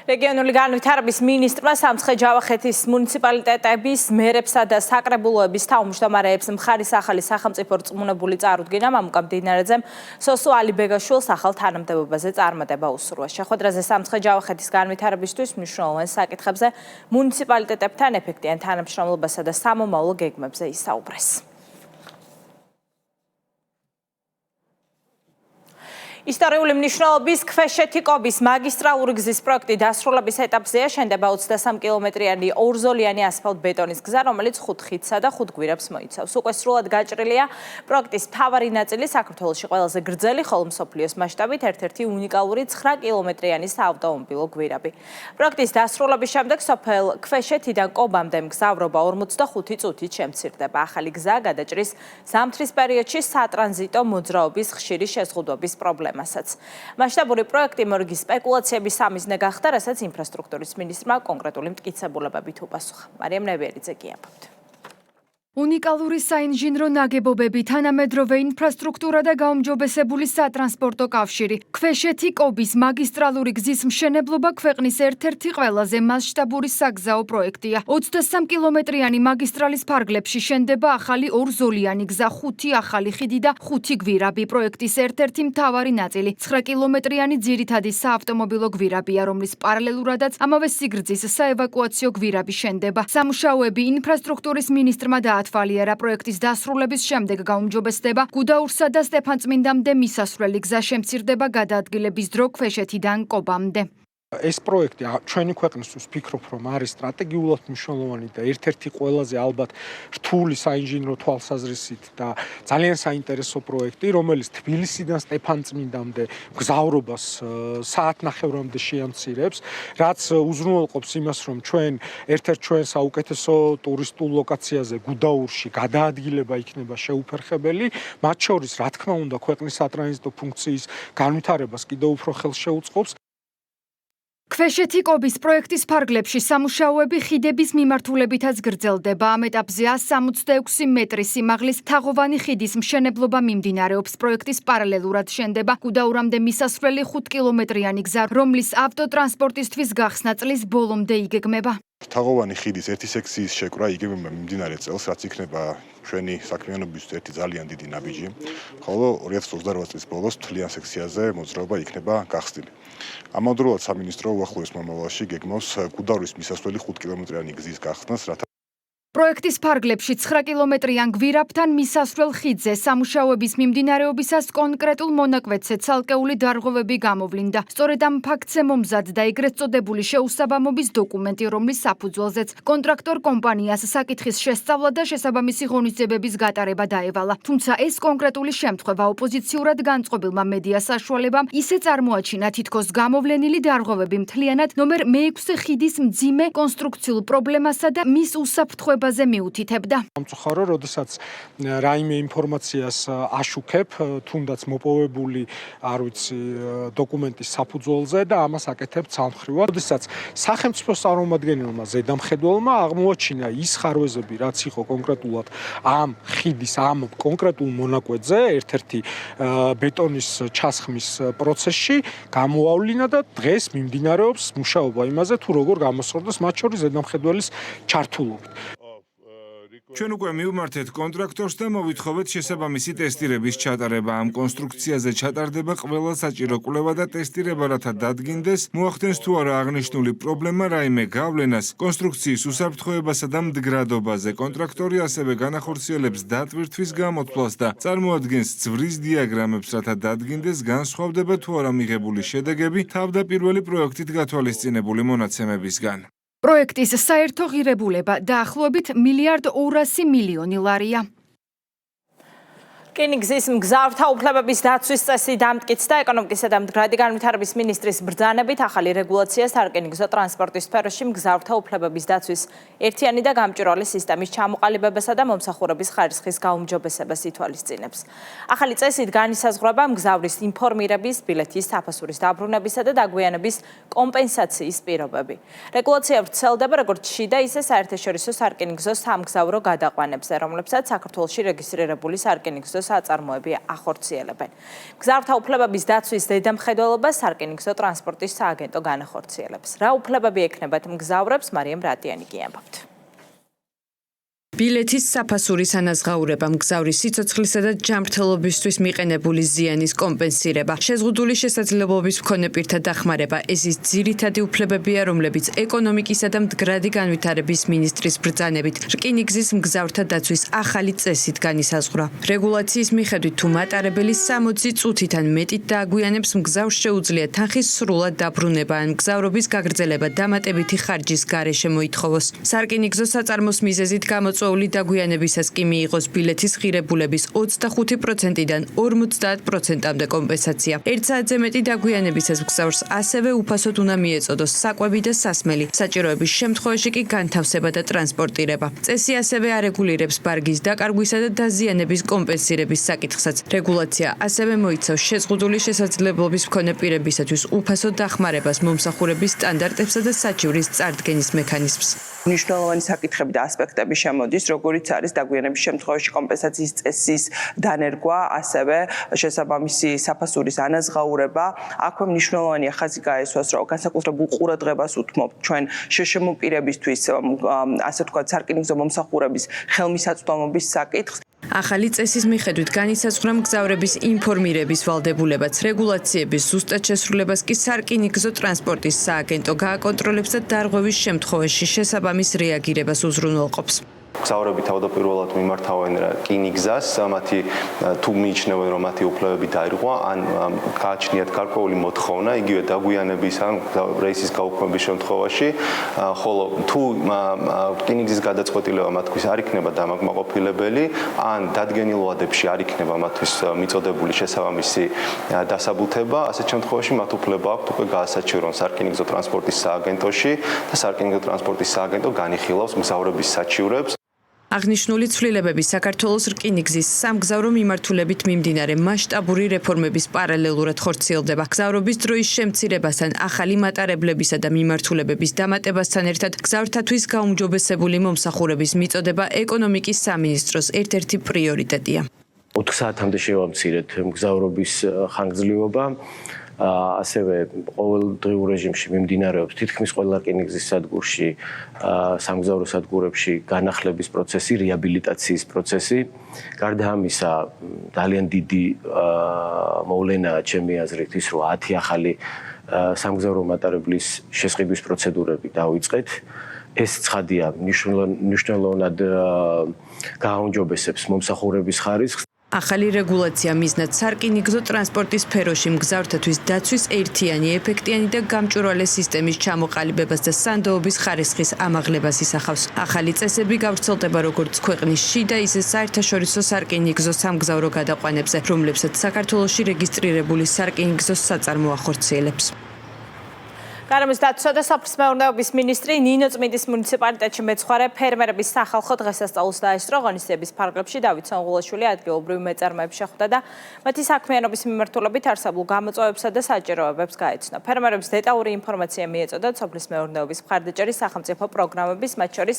რეგიონული განვითარების მინისტრმა სამცხე-ჯავახეთის მუნიციპალიტეტების მერებსა და საკრებულოების თავმჯდომარეებს მხარის ახალი სახელმწიფო რწმუნებული წარუდგინა მამუკა მდინარეძემ სოსო ალიბეგაშვილს ახალ თანამდებობაზე წარმატება უსურვა. შეხვედრაზე სამცხე-ჯავახეთის განვითარებისთვის მნიშვნელოვან საკითხებზე მუნიციპალიტეტებთან ეფექტიან თანამშრომლობასა და სამომავლო გეგმებზე ისაუბრეს. ისტორიული მნიშვნელობის ქვეშეთი-კობის მაგისტრალური გზის პროექტი დასრულების ეტაპზეა. შენდება 23 კილომეტრიანი ორზოლიანი ასფალტ-ბეტონის გზა, რომელიც 5 ხიდსა და 5 გვირაბს მოიცავს. უკვე სრულად გაჭრილია პროექტის მთავარი ნაწილი, საქართველოში ყველაზე გრძელი, ხოლო მსოფლიოს მასშტაბით ერთ-ერთი უნიკალური 9 კილომეტრიანი საავტომობილო გვირაბი. პროექტის დასრულების შემდეგ სოფელ ქვეშეთიდან კობამდე მგზავრობა 45 წუთით შემცირდება. ახალი გზა გადაჭრის ზამთრის პერიოდში სატრანზიტო მოძრაობის ხშირი შეზღუდვების პრობლემას. მასშტაბური პროექტი მორგი სპეკულაციების სამიზნე გახდა, რასაც ინფრასტრუქტურის მინისტრმა კონკრეტული მტკიცებულებებით უპასუხა. მარიამ ნებიერიძე გიამბობთ. უნიკალური საინჟინრო ნაგებობები, თანამედროვე ინფრასტრუქტურა და გაუმჯობესებული სატრანსპორტო კავშირი. ქვეშეთი-კობის მაგისტრალური გზის მშენებლობა ქვეყნის ერთ-ერთი ყველაზე მასშტაბური საგზაო პროექტია. 23 კილომეტრიანი მაგისტრალის ფარგლებში შენდება ახალი ორზოლიანი გზა, 5 ახალი ხიდი და 5 გვირაბი. პროექტის ერთ-ერთი მთავარი ნაწილი 9 კილომეტრიანი ძირითადი საავტომობილო გვირაბია, რომლის პარალელურადაც ამავე სიგრძის საევაკუაციო გვირაბი შენდება. სამუშაოები ინფრასტრუქტურის მინისტრმა თვალიერა პროექტის დასრულების შემდეგ გაუმჯობესდება გუდაურსა და სტეფანწმინდამდე მისასვლელი გზა შემცირდება გადაადგილების დრო ქვეშეთიდან კობამდე. ეს პროექტი ჩვენი ქვეყნისთვის ვფიქრობ, რომ არის სტრატეგიულად მნიშვნელოვანი და ერთ-ერთი ყველაზე ალბათ რთული საინჟინრო თვალსაზრისით და ძალიან საინტერესო პროექტი, რომელიც თბილისიდან სტეფანწმინდამდე მგზავრობას საათნახევრამდე შეამცირებს, რაც უზრუნველყოფს იმას, რომ ჩვენ ერთ-ერთ ჩვენ საუკეთესო ტურისტულ ლოკაციაზე გუდაურში გადაადგილება იქნება შეუფერხებელი, მათ შორის რა თქმა უნდა ქვეყნის სატრანზიტო ფუნქციის განვითარებას კიდევ უფრო ხელს შეუწყობს. ქვეშეთი-კობის პროექტის ფარგლებში სამუშაოები ხიდების მიმართულებითაც გრძელდება. ამ ეტაპზე 166 მეტრი სიმაღლის თაღოვანი ხიდის მშენებლობა მიმდინარეობს. პროექტის პარალელურად შენდება გუდაურამდე მისასვლელი 5 კილომეტრიანი გზა, რომლის ავტოტრანსპორტისთვის გახსნა წლის ბოლომდე იგეგმება. თაღოვანი ხიდის ერთი სექციის შეკვრა იგეგმება მიმდინარე წელს, რაც იქნება ჩვენი საქმიანობისთვის ერთი ძალიან დიდი ნაბიჯი, ხოლო 2028 წლის ბოლოს თლიან სექციაზე მოძრაობა იქნება გახსნილი. ამავდროულად სამინისტრო უახლოეს მომავალში გეგმავს გუდაურის მისასვლელი 5 კილომეტრიანი გზის გახსნას, რათა პროექტის ფარგლებში 9 კილომეტრიან გვირაბთან მისასვლელ ხიდზე სამუშაოების მიმდინარეობისას კონკრეტულ მონაკვეთზე ცალკეული დარღვევები გამოვლინდა. სწორედ ამ ფაქტზე მომზადდა ეგრეთ წოდებული შეუსაბამობის დოკუმენტი, რომლის საფუძველზეც კონტრაქტორ კომპანიას საკითხის შესწავლა და შესაბამისი ღონისძიებების გატარება დაევალა. თუმცა ეს კონკრეტული შემთხვევა ოპოზიციურად განწყობილმა მედია საშუალებამ ისე წარმოაჩინა, თითქოს გამოვლენილი დარღვევები მთლიანად ნომერ 6 ხიდის მძიმე კონსტრუქციულ პრობლემასა და მის უსაფრთხოებას განვითარებაზე მიუთითებდა. სამწუხარო, როდესაც რაიმე ინფორმაციას აშუქებ, თუნდაც მოპოვებული, არ ვიცი, დოკუმენტის საფუძველზე და ამას აკეთებ ცალმხრივად. როდესაც სახელმწიფოს წარმომადგენელმა ზედამხედველმა აღმოაჩინა ის ხარვეზები, რაც იყო კონკრეტულად ამ ხიდის ამ კონკრეტულ მონაკვეთზე, ერთ-ერთი ბეტონის ჩასხმის პროცესში, გამოავლინა და დღეს მიმდინარეობს მუშაობა იმაზე, თუ როგორ გამოსწორდეს მათ შორის ზედამხედველის ჩართულობით. ჩვენ უკვე მივმართეთ კონტრაქტორს და მოვითხოვეთ შესაბამისი ტესტირების ჩატარება. ამ კონსტრუქციაზე ჩატარდება ყველა საჭირო კვლევა და ტესტირება, რათა დადგინდეს, მოახდენს თუ არა აღნიშნული პრობლემა რაიმე გავლენას კონსტრუქციის უსაფრთხოებასა და მდგრადობაზე. კონტრაქტორი ასევე განახორციელებს დატვირთვის გამოთვლას და წარმოადგენს ძვრის დიაგრამებს, რათა დადგინდეს, განსხვავდება თუ არა მიღებული შედეგები თავდაპირველი პროექტით გათვალისწინებული მონაცემებისგან. პროექტის საერთო ღირებულება დაახლოებით 1,2 მილიონი ლარია. რკინიგზის მგზავრთა უფლებების დაცვის წესი დამტკიცდა ეკონომიკისა და მდგრადი განვითარების მინისტრის ბრძანებით ახალი რეგულაცია სარკინიგზო ტრანსპორტის სფეროში მგზავრთა უფლებების დაცვის ერთიანი და გამჭვირვალე სისტემის ჩამოყალიბებასა და მომსახურების ხარისხის გაუმჯობესებას ითვალისწინებს. ახალი წესით განისაზღვრება მგზავრის ინფორმირების, ბილეთის, საფასურის დაბრუნებისა და დაგვიანების კომპენსაციის პირობები. რეგულაცია ვრცელდება როგორც შიდა, ისე საერთაშორისო სარკინიგზო სამგზავრო გადაყვანებზე, რომლებსაც საქართველოში რეგისტრირებული სარკინიგზო საწარმოები ახორციელებენ. მგზავრთა უფლებების დაცვის ზედამხედველობას სარკინიგზო ტრანსპორტის სააგენტო განახორციელებს. რა უფლებები ექნებათ მგზავრებს, მარიამ რატიანი გიამბობთ. ბილეთის საფასურის ანაზღაურება, მგზავრის სიცოცხლისა და ჯანმრთელობისთვის მიყენებული ზიანის კომპენსირება, შეზღუდული შესაძლებლობის მქონე პირთა დახმარება, ეს ის ძირითადი უფლებებია, რომლებიც ეკონომიკისა და მდგრადი განვითარების მინისტრის ბრძანებით რკინიგზის მგზავრთა დაცვის ახალი წესით განისაზღვრა. რეგულაციის მიხედვით, თუ მატარებელი 60 წუთით ან მეტით დააგვიანებს, მგზავრს შეუძლია თანხის სრულად დაბრუნება ან მგზავრობის გაგრძელება დამატებითი ხარჯის გარეშე მოითხოვოს. სარკინიგზო საწარმოს მიზეზით გამოწვეული დაგვიანებისას კი მიიღოს ბილეთის ღირებულების 25%-დან 50%-მდე კომპენსაცია. 1 საათზე მეტი დაგვიანებისას მგზავრს ასევე უფასოდ უნდა მიეწოდოს საკვები და სასმელი. საჭიროების შემთხვევაში კი განთავსება და ტრანსპორტირება. წესი ასევე არეგულირებს ბარგის დაკარგვისა და დაზიანების კომპენსირების საკითხსაც. რეგულაცია ასევე მოიცავს შეზღუდული შესაძლებლობის მქონე პირებისათვის უფასო დახმარებას, მომსახურების სტანდარტებსა და საჩივრის წარდგენის მექანიზმს. მნიშვნელოვანი საკითხები და ასპექტები შემოდის, როგორიც არის დაგვიანების შემთხვევაში კომპენსაციის წესის დანერგვა, ასევე შესაბამისი საფასურის ანაზღაურება. აქვე მნიშვნელოვანია ხაზი გაესვას, რომ განსაკუთრებულ ყურადღებას უთმობთ ჩვენ შშმ პირებისთვის, ასე ვთქვათ, სარკინიგზო მომსახურების ხელმისაწვდომობის საკითხს. ახალი წესის მიხედვით განისაზღვრა მგზავრების ინფორმირების ვალდებულებაც. რეგულაციების ზუსტად შესრულებას კი სარკინიგზო ტრანსპორტის სააგენტო გააკონტროლებს და დარღვევის შემთხვევაში შესაბამის რეაგირებას უზრუნველყოფს. მგზავრები თავდაპირველად მიმართავენ რკინიგზას, მათი თუ მიიჩნევენ, რომ მათი უფლებები დაირღვა, ან გააჩნიათ გარკვეული მოთხოვნა, იგივე დაგვიანების ან რეისის გაუქმების შემთხვევაში, ხოლო თუ რკინიგზის გადაწყვეტილება მათთვის არ იქნება დამაკმაყოფილებელი, ან დადგენილ ვადებში არ იქნება მათთვის მიწოდებული შესაბამისი დასაბუთება, ასეთ შემთხვევაში მათ უფლება აქვთ უკვე გაასაჩივრონ სარკინიგზო ტრანსპორტის სააგენტოში და სარკინიგზო ტრანსპორტის სააგენტო განიხილავს მგზავრების საჩივრებს. აღნიშნული ცვლილებები საქართველოს რკინიგზის სამგზავრო მიმართულებით მიმდინარე მასშტაბური რეფორმების პარალელურად ხორციელდება. გზავრობის დროის შემცირებასთან, ახალი მატარებლებისა და მიმართულებების დამატებასთან ერთად გზავრთათვის გაუმჯობესებული მომსახურების მიწოდება ეკონომიკის სამინისტროს ერთ-ერთი პრიორიტეტია. 4 საათამდე შევამცირეთ მგზავრობის ხანგრძლივობა. ასევე ყოველდღიურ რეჟიმში მიმდინარეობს თითქმის ყველა რკინიგზის სადგურში, სამგზავრო სადგურებში განახლების პროცესი, რეაბილიტაციის პროცესი. გარდა ამისა, ძალიან დიდი მოვლენაა ჩემი აზრით ის, რომ 10 ახალი სამგზავრო მატარებლის შესყიდვის პროცედურები დავიწყეთ. ეს ცხადია, მნიშვნელოვნად გააუმჯობესებს მომსახურების ხარისხს. ახალი რეგულაცია მიზნად სარკინიგზო ტრანსპორტის სფეროში მგზავრთათვის დაცვის ერთიანი, ეფექტიანი და გამჭვირვალე სისტემის ჩამოყალიბებას და სანდოობის ხარისხის ამაღლებას ისახავს. ახალი წესები გავრცელდება როგორც ქვეყნის შიდა, ისე საერთაშორისო სარკინიგზო სამგზავრო გადაყვანებზე, რომლებსაც საქართველოში რეგისტრირებული სარკინიგზო საწარმო ახორციელებს. გარემოს დაცვა და სოფლის მეურნეობის მინისტრი ნინო წმინდის მუნიციპალიტეტში მეცხვარე ფერმერების სახალხო დღესასწაულს დაესწრო. ღონისძიების ფარგლებში დავით სონღულაშვილი ადგილობრივ მეწარმეებს შეხვდა და მათი საქმიანობის მიმართულებით არსებულ გამოწვევებსა და საჭიროებებს გაეცნო. ფერმერებს დეტალური ინფორმაცია მიეწოდათ სოფლის მეურნეობის მხარდაჭერის სახელმწიფო პროგრამების, მათ შორის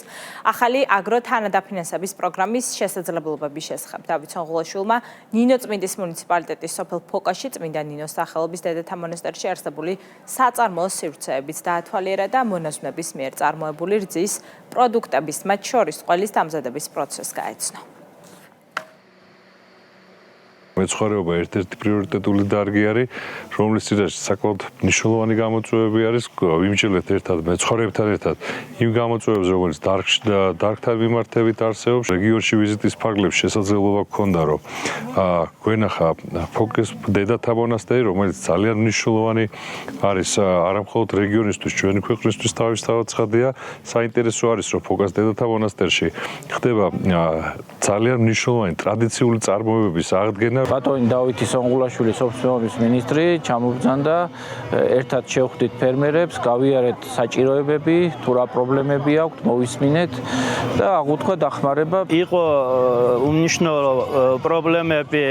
ახალი აგროთანადაფინანსების პროგრამის შესაძლებლობების შესახებ. დავით სონღულაშვილმა ნინო წმინდის მუნიციპალიტეტის სოფელ ფოკაში წმინდა ნინოს სახელობის დედათა მონასტერში არსებული საწარმოო სივრცეებით დაათვალიერა და მონაზვნების მიერ წარმოებული რძის პროდუქტების, მათ შორის ყველის დამზადების პროცესს გაეცნო. მეცხვარეობა ერთ-ერთი პრიორიტეტული დარგი არის, რომლის წინაშე საკმაოდ მნიშვნელოვანი გამოწვევები არის. ვიმსჯელეთ ერთად მეცხვარეებთან ერთად იმ გამოწვევებს, როგორც დარგთან მიმართებით არსებობს. რეგიონში ვიზიტის ფარგლებში შესაძლებლობა გქონდა, რომ გვენახა ფოკეს დედათა მონასტერი, რომელიც ძალიან მნიშვნელოვანი არის არამხოლოდ რეგიონისთვის, ჩვენი ქვეყნისთვის თავისთავად ცხადია. საინტერესო არის, რომ ფოკას დედათა მონასტერში ხდება ძალიან მნიშვნელოვანი ტრადიციული წარმოებების აღდგენა. ბატონი დავითი სონღულაშვილი სოფლის მეურნეობის მინისტრი ჩამობრძანდა, ერთად შევხვდით ფერმერებს, გავიარეთ საჭიროებები, თუ რა პრობლემები აქვთ, მოვისმინეთ და აღუთქვა დახმარება. იყო უმნიშვნელო პრობლემები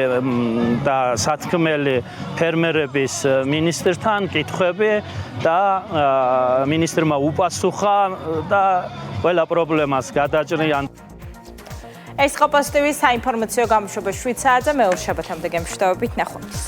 და სათქმელი ფერმერების მინისტრთან კითხვები და მინისტრმა უპასუხა და ყველა პრობლემას გადაჭრიან. ეს იყო პოზიტივის საინფორმაციო გამოშვება 7 საათზე, მეორე შაბათამდე გემშვიდობებით, ნახვამდის.